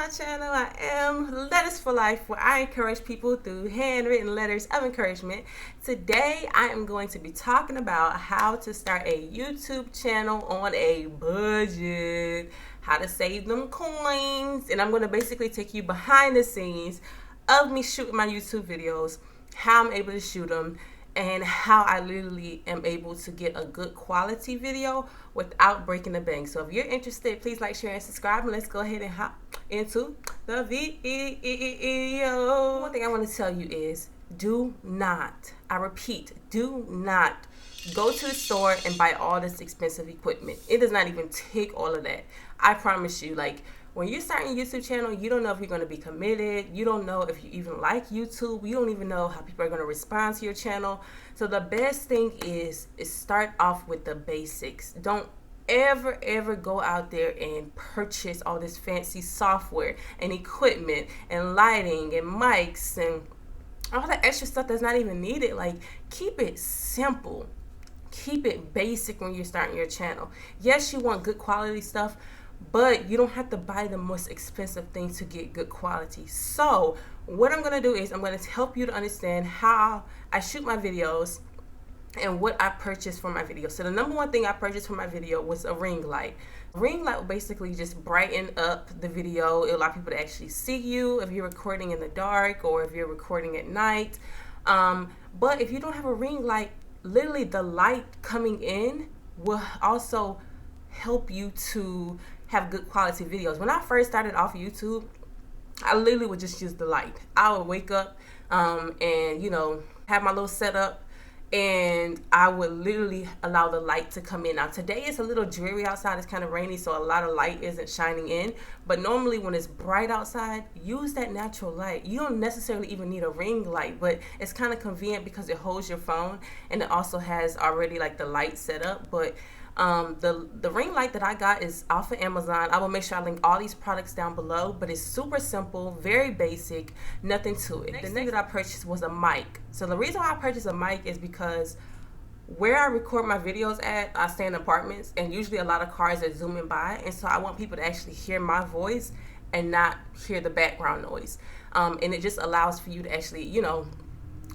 my channel. I am Letters for Life, where I encourage people through handwritten letters of encouragement. Today I am going to be talking about how to start a YouTube channel on a budget, how to save them coins, and I'm going to basically take you behind the scenes of me shooting my YouTube videos, how I'm able to shoot them, and how I literally am able to get a good quality video without breaking the bank. So if you're interested, please like, share, and subscribe, and let's go ahead and hop into the video. One thing I want to tell you is, do not, I repeat, do not go to the store and buy all this expensive equipment. It does not even take all of that. I promise you, like, when you're starting a YouTube channel, you don't know if you're going to be committed. You don't know if you even like YouTube. You don't even know how people are going to respond to your channel. So the best thing is start off with the basics. Don't ever go out there and purchase all this fancy software and equipment and lighting and mics and all the extra stuff that's not even needed. Like, keep it simple. Keep it basic when you're starting your channel. Yes, you want good quality stuff, but you don't have to buy the most expensive things to get good quality. So what I'm going to do is I'm going to help you to understand how I shoot my videos and what I purchased for my video. So the number one thing I purchased for my video was a ring light. Ring light will basically just brighten up the video. It'll allow people to actually see you if you're recording in the dark or if you're recording at night. But if you don't have a ring light, literally the light coming in will also help you to have good quality videos. When I first started off YouTube, I literally would just use the light. I would wake up and, you know, have my little setup, and I would literally allow the light to come in. Now today it's a little dreary outside, it's kind of rainy, so a lot of light isn't shining in, but normally when it's bright outside, use that natural light. You don't necessarily even need a ring light, but it's kind of convenient because it holds your phone and it also has already like the light set up. But the ring light that I got is off of Amazon. I will make sure I link all these products down below, but it's super simple, very basic, nothing to it. The next that I purchased was a mic. So the reason why I purchased a mic is because where I record my videos at, I stay in apartments, and usually a lot of cars are zooming by, and so I want people to actually hear my voice and not hear the background noise. And it just allows for you to actually, you know,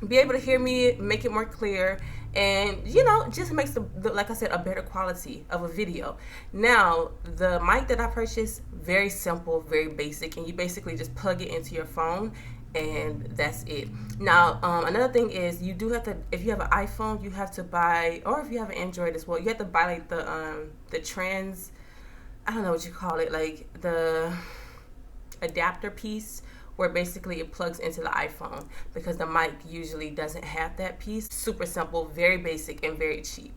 be able to hear me, make it more clear, and, you know, just makes the like I said, a better quality of a video. Now the mic that I purchased, very simple, very basic, and you basically just plug it into your phone and that's it. Now another thing is, you do have to, if you have an iPhone, you have to buy, or if you have an Android as well, you have to buy like the trans, I don't know what you call it, like the adapter piece where basically it plugs into the iPhone, because the mic usually doesn't have that piece. Super simple, very basic, and very cheap.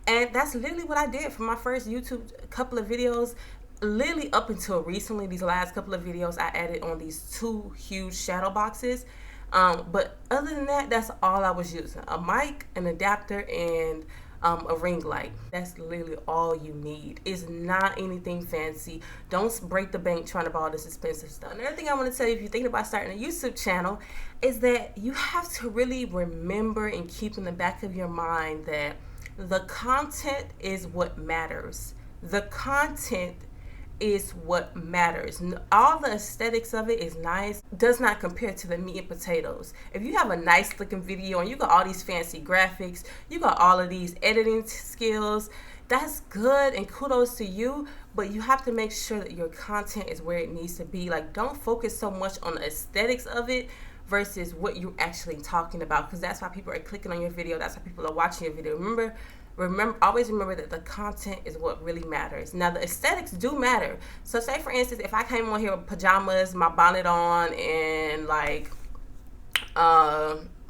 And that's literally what I did for my first YouTube couple of videos. Literally up until recently, these last couple of videos, I added on these two huge shadow boxes. But other than that, that's all I was using. A mic, an adapter, and a ring light. That's literally all you need. It's not anything fancy. Don't break the bank trying to buy all this expensive stuff. Another thing I want to tell you, if you're thinking about starting a YouTube channel, is that you have to really remember and keep in the back of your mind that the content is what matters. The content is what matters. All the aesthetics of it is nice, does not compare to the meat and potatoes. If you have a nice looking video and you got all these fancy graphics, you got all of these editing skills, that's good and kudos to you, but you have to make sure that your content is where it needs to be. Like, don't focus so much on the aesthetics of it versus what you're actually talking about, because that's why people are clicking on your video, that's why people are watching your video. Always remember that the content is what really matters. Now the aesthetics do matter. So say for instance, if I came on here with pajamas, my bonnet on, and like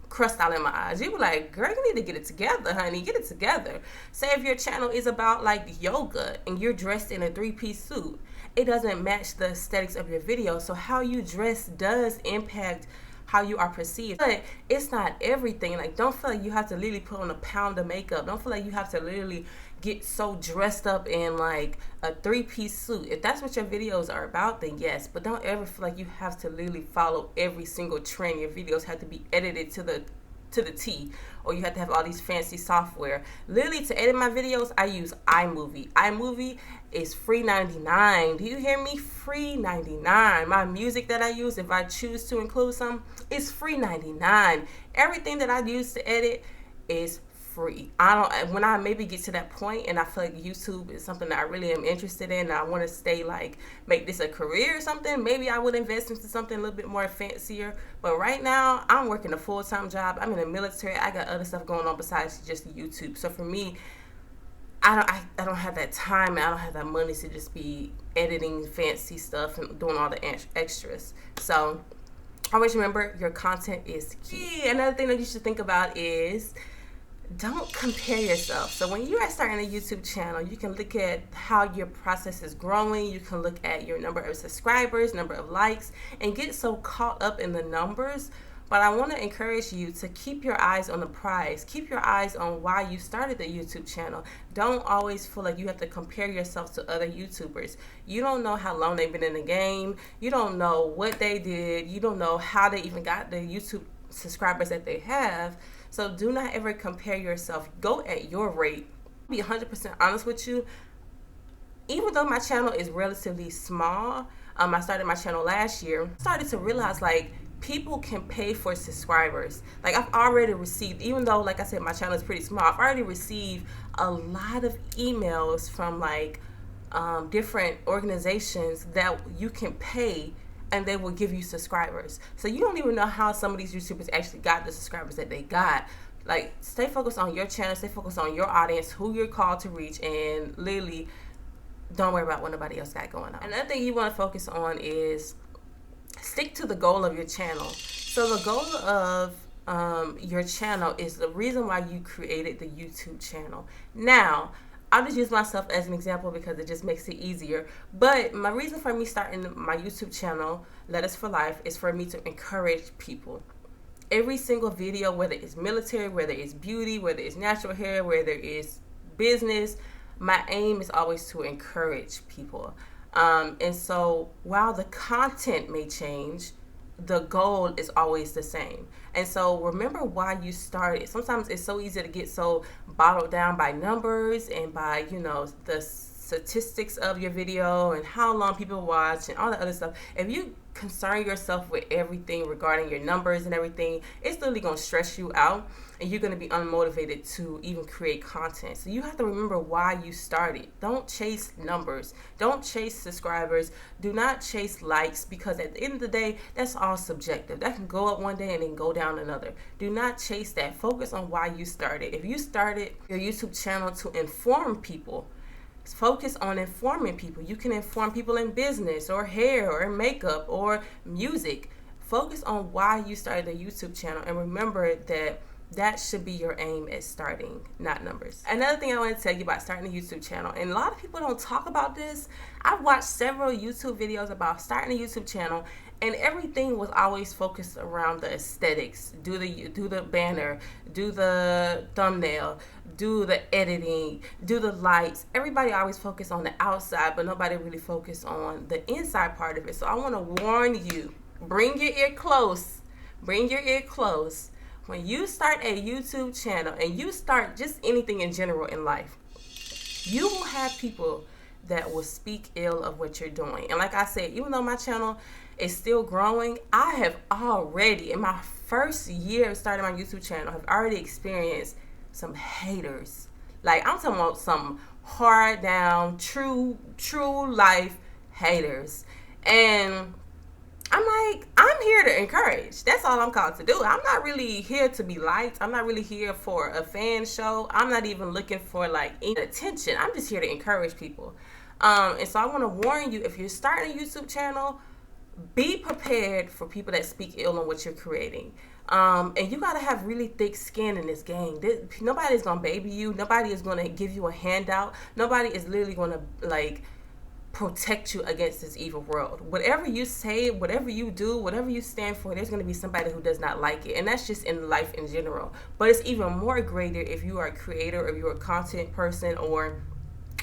crust out in my eyes, you were like, girl, you need to get it together, honey, get it together. Say if your channel is about like yoga and you're dressed in a 3-piece suit, it doesn't match the aesthetics of your video. So how you dress does impact how you are perceived, but it's not everything. Like, don't feel like you have to literally put on a pound of makeup. Don't feel like you have to literally get so dressed up in like a 3-piece suit. If that's what your videos are about, then yes, but don't ever feel like you have to literally follow every single trend. Your videos have to be edited to the to the T, or you have to have all these fancy software. Literally, to edit my videos, I use iMovie. iMovie is free 99. Do you hear me? Free 99. My music that I use, if I choose to include some, is free 99. Everything that I use to edit is free. When I maybe get to that point and I feel like YouTube is something that I really am interested in, and I want to stay like make this a career or something, maybe I would invest into something a little bit more fancier. But right now I'm working a full-time job. I'm in the military. I got other stuff going on besides just YouTube. So for me, I don't have that time, and I don't have that money to just be editing fancy stuff and doing all the extras. So always remember, your content is key. Another thing that you should think about is don't compare yourself. So when you are starting a YouTube channel, you can look at how your process is growing. You can look at your number of subscribers, number of likes, and get so caught up in the numbers. But I want to encourage you to keep your eyes on the prize. Keep your eyes on why you started the YouTube channel. Don't always feel like you have to compare yourself to other YouTubers. You don't know how long they've been in the game. You don't know what they did. You don't know how they even got the YouTube subscribers that they have. So do not ever compare yourself. Go at your rate. Be 100% honest with you. Even though my channel is relatively small, I started my channel last year. I started to realize like people can pay for subscribers. Like I've already received, even though like I said my channel is pretty small, I've already received a lot of emails from like different organizations that you can pay and they will give you subscribers. So you don't even know how some of these YouTubers actually got the subscribers that they got. Like, stay focused on your channel, stay focused on your audience, who you're called to reach, and literally don't worry about what nobody else got going on. Another thing you want to focus on is stick to the goal of your channel. So the goal of your channel is the reason why you created the YouTube channel. Now, I'll just use myself as an example because it just makes it easier. But my reason for me starting my YouTube channel, Letters for Life, is for me to encourage people. Every single video, whether it's military, whether it's beauty, whether it's natural hair, whether it's business, my aim is always to encourage people. And so while the content may change, the goal is always the same. And so remember why you started. Sometimes it's so easy to get so bottled down by numbers and by, you know, the statistics of your video and how long people watch and all that other stuff. If you concern yourself with everything regarding your numbers and everything, it's literally going to stress you out and you're going to be unmotivated to even create content. So you have to remember why you started. Don't chase numbers. Don't chase subscribers. Do not chase likes, because at the end of the day, that's all subjective. That can go up one day and then go down another. Do not chase that. Focus on why you started. If you started your YouTube channel to inform people, focus on informing people. You can inform people in business or hair or makeup or music. Focus on why you started the YouTube channel, and remember that that should be your aim at starting, not numbers. Another thing I want to tell you about starting a YouTube channel, and a lot of people don't talk about this. I've watched several YouTube videos about starting a YouTube channel, and everything was always focused around the aesthetics. Do the banner, do the thumbnail, do the editing, do the lights. Everybody always focused on the outside, but nobody really focused on the inside part of it. So I want to warn you, bring your ear close. Bring your ear close. When you start a YouTube channel, and you start just anything in general in life, you will have people that will speak ill of what you're doing. And like I said, even though my channel is still growing, I have already, in my first year of starting my YouTube channel, have already experienced some haters. Like, I'm talking about some hard down, true life haters. And I'm like, I'm here to encourage. That's all I'm called to do. I'm not really here to be liked. I'm not really here for a fan show. I'm not even looking for like any attention. I'm just here to encourage people. And so I want to warn you, if you're starting a YouTube channel, be prepared for people that speak ill on what you're creating. And you got to have really thick skin in this game. Nobody's going to baby you. Nobody is going to give you a handout. Nobody is literally going to like protect you against this evil world. Whatever you say, whatever you do, whatever you stand for, there's going to be somebody who does not like it. And that's just in life in general. But it's even more greater if you are a creator, or if you're a content person, or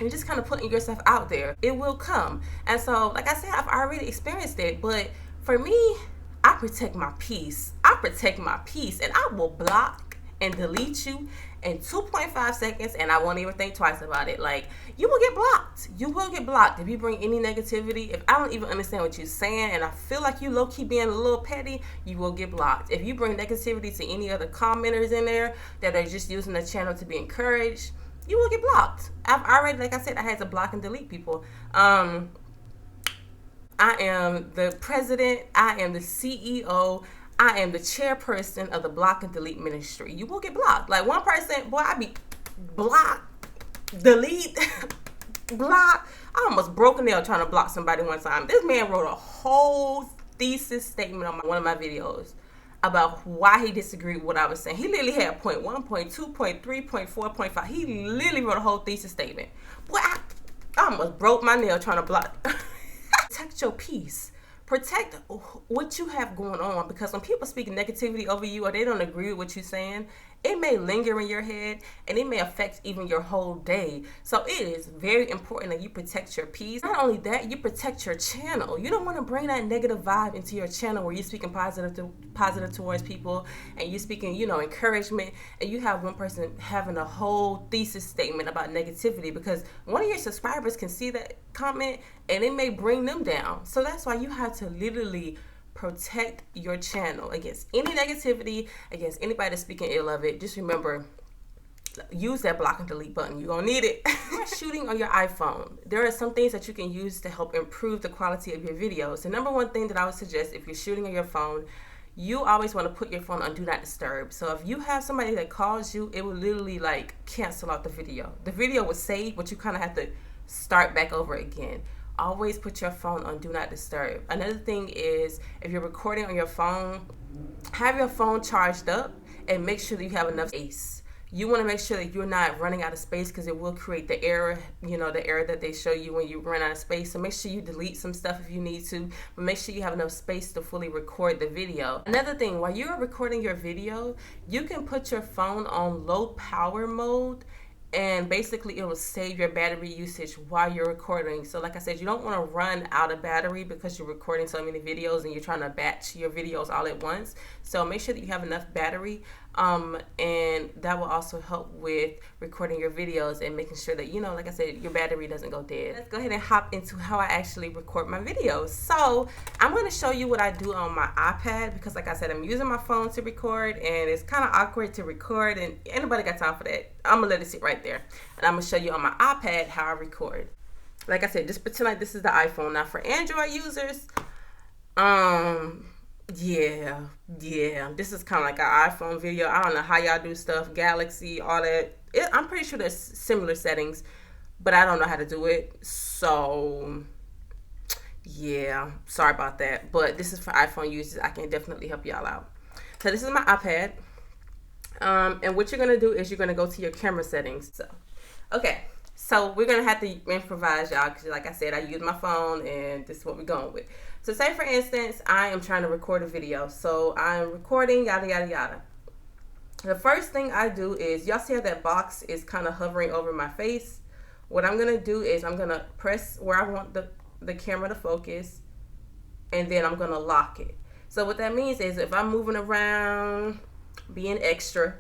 you're just kind of putting yourself out there. It will come. And so, like I said, I've already experienced it. But for me, I protect my peace. I protect my peace, and I will block and delete you in 2.5 seconds, and I won't even think twice about it. Like, you will get blocked. You will get blocked if you bring any negativity. If I don't even understand what you're saying and I feel like you low-key being a little petty, you will get blocked. If you bring negativity to any other commenters in there that are just using the channel to be encouraged, you will get blocked. I've already, like I said, I had to block and delete people. I am the president. I am the CEO. I am the chairperson of the Block and Delete Ministry. You will get blocked. Like, one person, boy, I be block, delete, block. I almost broke a nail trying to block somebody one time. This man wrote a whole thesis statement on one of my videos about why he disagreed with what I was saying. He literally had point 1, point 2, point 3, point 4, point 5. He literally wrote a whole thesis statement. Boy, I almost broke my nail trying to block. Protect your peace. Protect what you have going on, because when people speak negativity over you or they don't agree with what you're saying, it may linger in your head and it may affect even your whole day. So it is very important that you protect your peace. Not only that, you protect your channel. You don't want to bring that negative vibe into your channel where you're speaking positive towards people and you're speaking, you know, encouragement, and you have one person having a whole thesis statement about negativity, because one of your subscribers can see that comment and it may bring them down. So that's why you have to literally protect your channel against any negativity, against anybody that's speaking ill of it. Just remember, use that block and delete button. You're gonna need it. You're shooting on your iPhone. There are some things that you can use to help improve the quality of your videos. The number one thing that I would suggest, if you're shooting on your phone, you always want to put your phone on do not disturb. So if you have somebody that calls you, it will literally like cancel out the video. The video will save, but you kind of have to start back over again. Always put your phone on do not disturb. Another thing is, if you're recording on your phone, have your phone charged up and make sure that you have enough space. You want to make sure that you're not running out of space, because it will create the error, you know, the error that they show you when you run out of space. So make sure you delete some stuff if you need to, but make sure you have enough space to fully record the video. Another thing, while you're recording your video, you can put your phone on low power mode, and basically it will save your battery usage while you're recording. So like I said, you don't want to run out of battery because you're recording so many videos and you're trying to batch your videos all at once. So make sure that you have enough battery, and that will also help with recording your videos and making sure that, you know, like I said, your battery doesn't go dead. Let's go ahead and hop into how I actually record my videos. So I'm going to show you what I do on my iPad, because like I said, I'm using my phone to record and it's kind of awkward to record, and anybody got time for that. I'm going to let it sit right there, and I'm going to show you on my iPad how I record. Like I said, just pretend like this is the iPhone. Now for Android users, yeah, this is kind of like an iPhone video. I don't know how y'all do stuff, Galaxy, all that. I'm pretty sure there's similar settings, but I don't know how to do it. So yeah, sorry about that. But this is for iPhone users. I can definitely help y'all out. So this is my iPad. And what you're going to do is you're going to go to your camera settings. So, okay. So we're going to have to improvise, y'all, because like I said, I use my phone and this is what we're going with. So say, for instance, I am trying to record a video. So I'm recording, yada, yada, yada. The first thing I do is, y'all see how that box is kind of hovering over my face? What I'm going to do is I'm going to press where I want the camera to focus, and then I'm going to lock it. So what that means is if I'm moving around, being extra,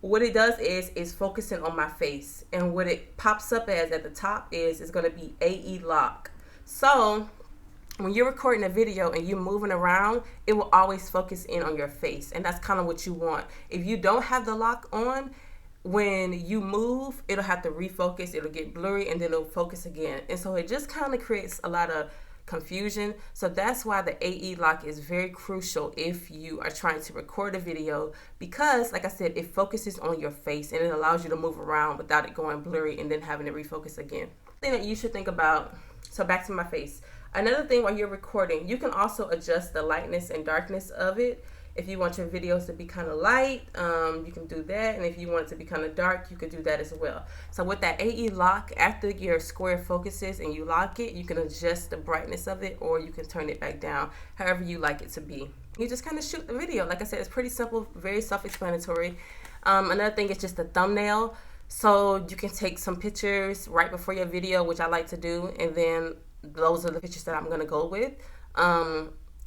what it does is focusing on my face, and what it pops up as at the top is going to be AE lock. So when you're recording a video and you're moving around, it will always focus in on your face, and that's kind of what you want. If you don't have the lock on, when you move, it'll have to refocus, it'll get blurry, and then it'll focus again, and so it just kind of creates a lot of confusion. So that's why the AE lock is very crucial if you are trying to record a video, because like I said, it focuses on your face and it allows you to move around without it going blurry and then having to refocus again. Thing that you should think about, so back to my face. Another thing, while you're recording, you can also adjust the lightness and darkness of it. If you want your videos to be kind of light, you can do that. And if you want it to be kind of dark, you could do that as well. So with that AE lock, after your square focuses and you lock it, you can adjust the brightness of it, or you can turn it back down, however you like it to be. You just kind of shoot the video. Like I said, it's pretty simple, very self-explanatory. Another thing is just the thumbnail. So you can take some pictures right before your video, which I like to do, and then those are the pictures that I'm going to go with.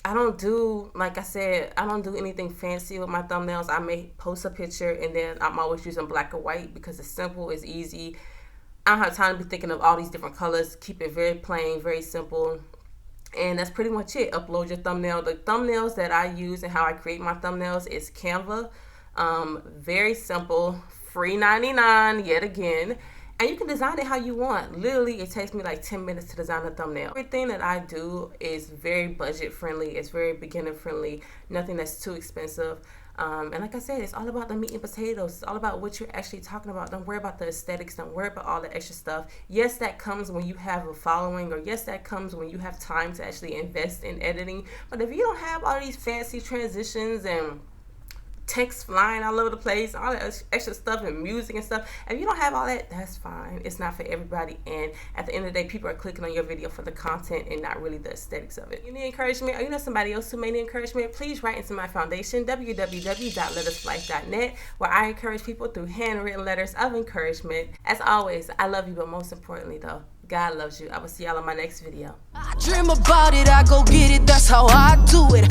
I don't do, like I said, I don't do anything fancy with my thumbnails. I may post a picture and then I'm always using black or white because it's simple, it's easy. I don't have time to be thinking of all these different colors. Keep it very plain, very simple. And that's pretty much it. Upload your thumbnail. The thumbnails that I use and how I create my thumbnails is Canva. Very simple, free 99 yet again. And you can design it how you want. Literally, it takes me like 10 minutes to design a thumbnail. Everything that I do is very budget friendly. It's very beginner friendly. Nothing that's too expensive. And like I said, it's all about the meat and potatoes. It's all about what you're actually talking about. Don't worry about the aesthetics. Don't worry about all the extra stuff. Yes, that comes when you have a following, or yes, that comes when you have time to actually invest in editing. But if you don't have all these fancy transitions and text flying all over the place, all that extra stuff and music and stuff, if you don't have all that, that's fine. It's not for everybody, and at the end of the day, people are clicking on your video for the content and not really the aesthetics of it. You need encouragement, or you know somebody else who may need encouragement, please write into my foundation, www.letusfly.net, where I encourage people through handwritten letters of encouragement. As always, I love you, but most importantly though, God loves you. I will see y'all on my next video. I dream about it, I go get it, that's how I do it.